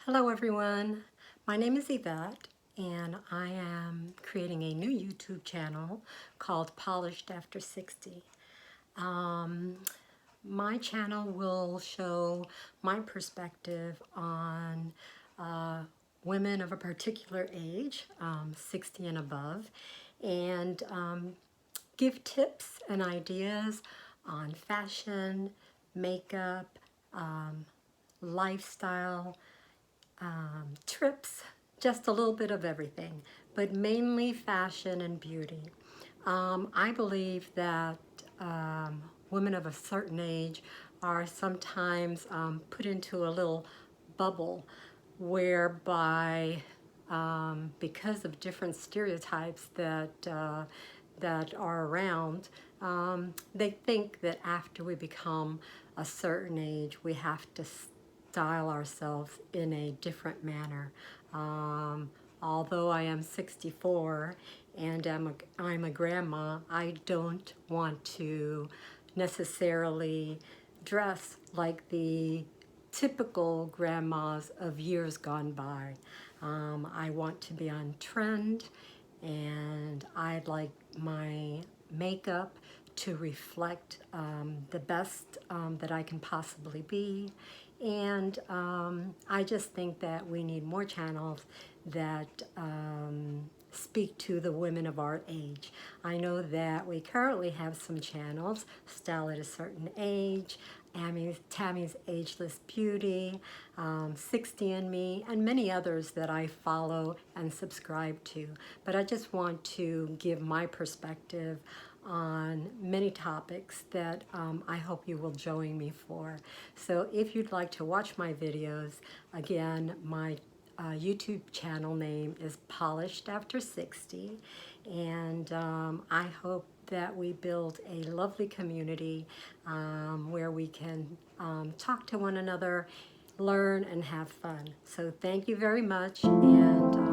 Hello everyone, my name is Yvette and I am creating a new YouTube channel called Polished After 60. My channel will show my perspective on women of a particular age, 60 and above, and give tips and ideas on fashion, makeup, lifestyle, trips, just a little bit of everything, but mainly fashion and beauty. I believe that women of a certain age are sometimes put into a little bubble whereby because of different stereotypes that are around, they think that after we become a certain age, we have to style ourselves in a different manner. Although I am 64 and I'm a grandma, I don't want to necessarily dress like the typical grandmas of years gone by. I want to be on trend, and I'd like my makeup to reflect the best that I can possibly be. And I just think that we need more channels that speak to the women of our age. I know that we currently have some channels, Style at a Certain Age, Tammy's Ageless Beauty, 60 and Me, and many others that I follow and subscribe to. But I just want to give my perspective on many topics that I hope you will join me for. So if you'd like to watch my videos, again, my YouTube channel name is Polished After 60, and I hope that we build a lovely community where we can talk to one another, learn, and have fun. So thank you very much, and